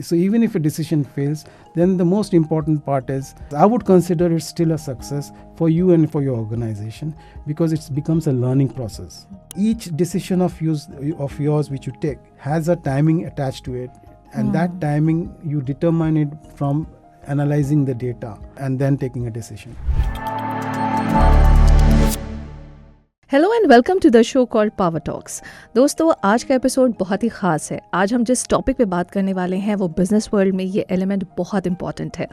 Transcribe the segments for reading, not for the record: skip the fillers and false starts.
So even if a decision fails, then the most important part is, I would consider it still a success for you and for your organization, because it becomes a learning process. Each decision of yours which you take has a timing attached to it, and that timing you determine it from analyzing the data and then taking a decision. Hello and welcome to the show called power talks. दोस्तों, आज का episode बहुत ही ख़ास है। आज हम जिस topic पे बात करने वाले हैं वो बिजनेस वर्ल्ड में ये एलिमेंट बहुत इंपॉर्टेंट है।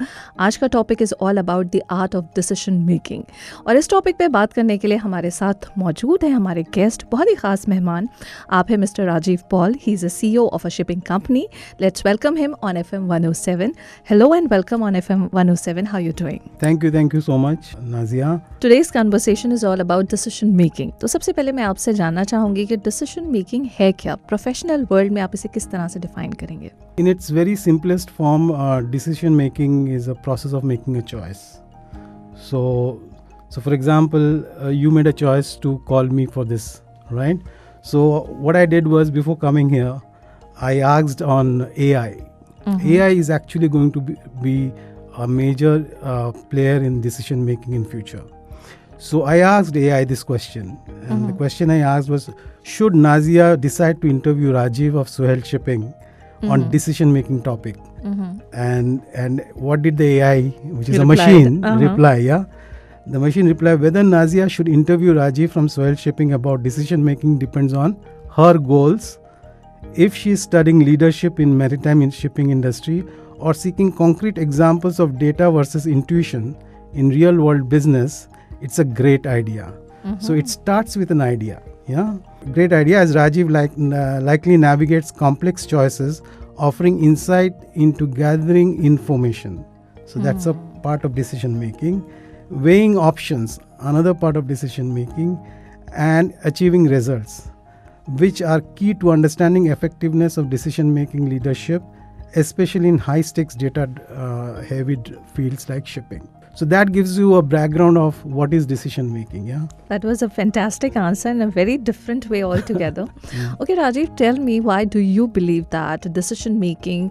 आज का topic is all about the art of decision making, और इस टॉपिक पे बात करने के लिए हमारे साथ मौजूद हैं हमारे गेस्ट, बहुत ही ख़ास मेहमान। आप हैं mister Rajiv Paul. He is a CEO of a shipping company. Let's welcome him on FM 107। Hello and welcome on FM 107। How you doing? Thank you so much, Nazia. Today's conversation is all about decision making. तो सबसे पहले मैं आपसे जानना चाहूँगी कि decision making है क्या? प्रोफेशनल वर्ल्ड में आप इसे किस तरह से डिफाइन करेंगे? In its very simplest form, decision making is a process of making a choice. So for example, you made a choice to call me for this, right? So what I did was, before coming here, I asked on AI. AI is actually going to be a major player in decision making in future. So I asked AI this question, and the question I asked was, should Nazia decide to interview Rajiv of Shiping on decision making topic? And what did the AI, which is a machine, reply? Yeah, the machine replied, whether Nazia should interview Rajiv from Shipping about decision making depends on her goals. If she is studying leadership in maritime shipping industry or seeking concrete examples of data versus intuition in real world business, it's a great idea. So it starts with an idea. Yeah, great idea, as Rajiv likely navigates complex choices, offering insight into gathering information. So that's a part of decision making. Weighing options, another part of decision making, and achieving results, which are key to understanding effectiveness of decision making leadership, especially in high stakes data heavy fields like shipping. So that gives you a background of what is decision making. Yeah, that was a fantastic answer in a very different way altogether. Okay, Rajiv, tell me, why do you believe that decision making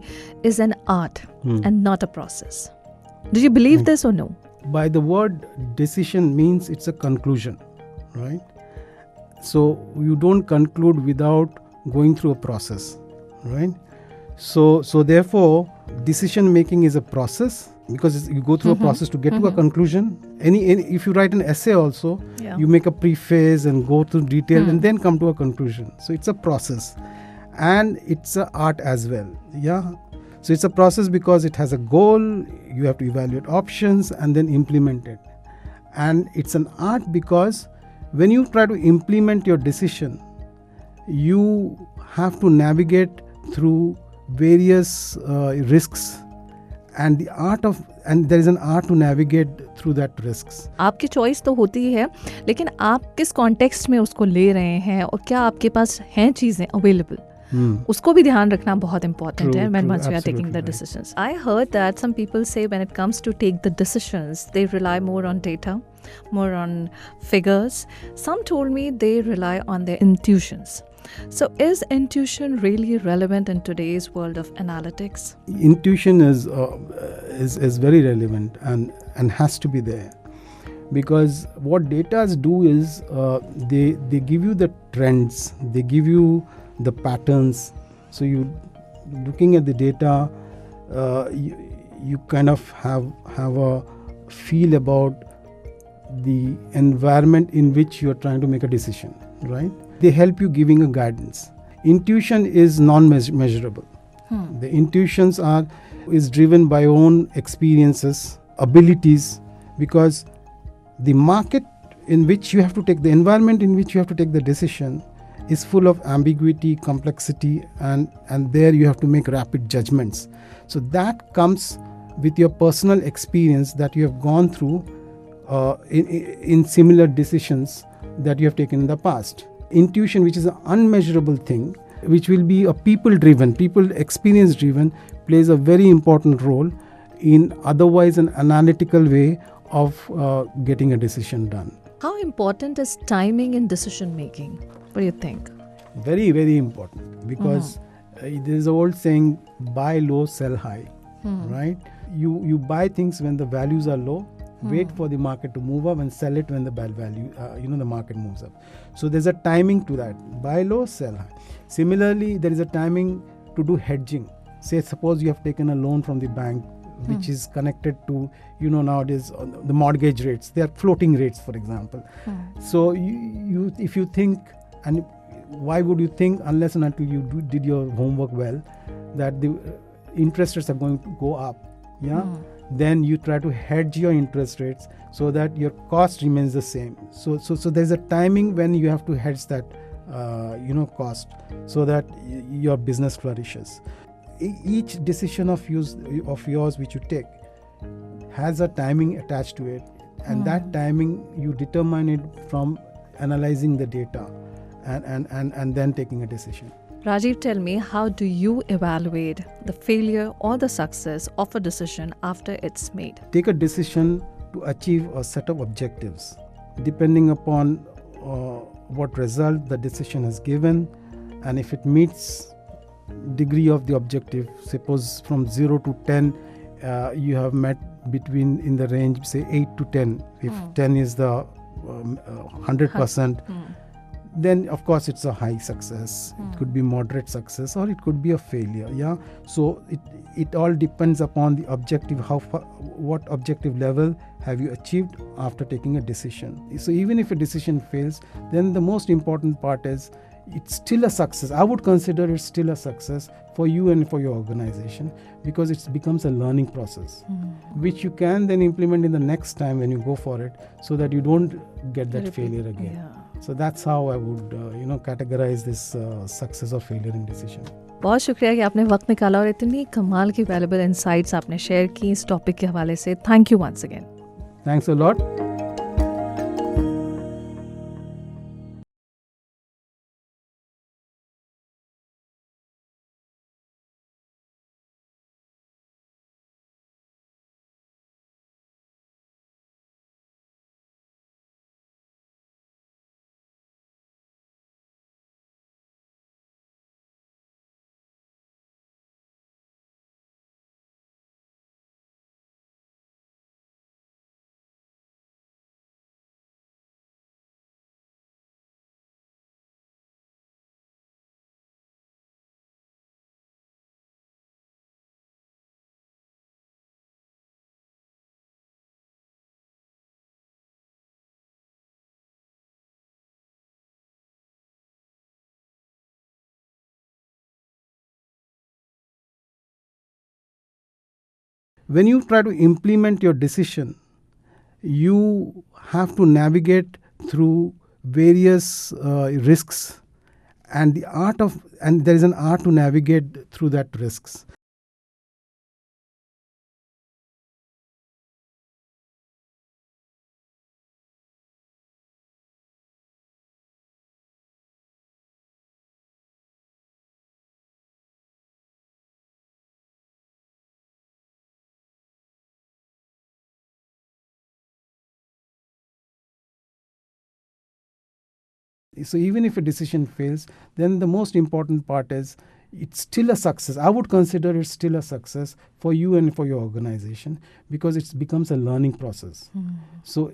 is an art and not a process? Do you believe this or no? By the word decision means it's a conclusion, right? So you don't conclude without going through a process, right? So therefore decision making is a process, because you go through a process to get to a conclusion. Any if you write an essay also, you make a preface and go through detail and then come to a conclusion. So it's a process, and it's an art as well. Yeah, so it's a process because it has a goal. You have to evaluate options and then implement it. And it's an art because when you try to implement your decision, you have to navigate through various risks, and there is an art to navigate through that risks. आपकी choice तो होती ही है, लेकिन आप किस context में उसको ले रहे हैं और क्या आपके पास हैं चीजें अवेलेबल, उसको भी ध्यान रखना बहुत इंपॉर्टेंट है when once we are taking the decisions. I heard that some people say when it comes to take the decisions, they rely more on data, more on figures. Some told me they rely on their intuitions. So is intuition really relevant in today's world of analytics? Intuition is very relevant and has to be there, because what data do is they give you the trends, they give you the patterns. So you looking at the data, you kind of have a feel about the environment in which you are trying to make a decision, right? They help you giving a guidance. Intuition is non-measurable. The intuitions is driven by own experiences, abilities, because the market in which you have to take, the environment in which you have to take the decision is full of ambiguity, complexity, and there you have to make rapid judgments. So that comes with your personal experience that you have gone through in similar decisions that you have taken in the past. Intuition, which is an unmeasurable thing, which will be a people experience driven, plays a very important role in otherwise an analytical way of getting a decision done. How important is timing in decision making? What do you think? Very, very important, because there's an old saying, buy low, sell high, right? You buy things when the values are low, wait for the market to move up, and sell it when the value, the market moves up. So there's a timing to that. Buy low, sell high. Similarly, there is a timing to do hedging. Say, suppose you have taken a loan from the bank, which is connected to, nowadays the mortgage rates. They are floating rates, for example. So you if you think, and why would you think unless and until you did your homework well, that the interest rates are going to go up, then you try to hedge your interest rates so that your cost remains the same. So there's a timing when you have to hedge that cost, so that your business flourishes. Each decision of yours which you take has a timing attached to it, and that timing you determine it from analyzing the data and then taking a decision. Rajiv, tell me, how do you evaluate the failure or the success of a decision after it's made? Take a decision to achieve a set of objectives. Depending upon what result the decision has given, and if it meets degree of the objective, suppose from 0 to 10, you have met between in the range, say 8 to 10. If 10 is the 100%, then of course it's a high success. It could be moderate success, or it could be a failure. So it all depends upon the objective. What objective level have you achieved after taking a decision? So even if a decision fails, then the most important part is it's still a success. I would consider it still a success for you and for your organization, because it becomes a learning process, which you can then implement in the next time when you go for it, so that you don't get that failure again. So that's how I would categorize this success or failure in decision. बहुत शुक्रिया कि आपने वक्त निकाला और इतनी कमाल की वैल्यूएबल इनसाइट्स आपने शेयर की इस टॉपिक के हवाले से. Thank you once again. Thanks a lot. When you try to implement your decision, you have to navigate through various risks, and there is an art to navigate through that risks. So even if a decision fails, then the most important part is it's still a success. I would consider it still a success for you and for your organization, because it becomes a learning process. So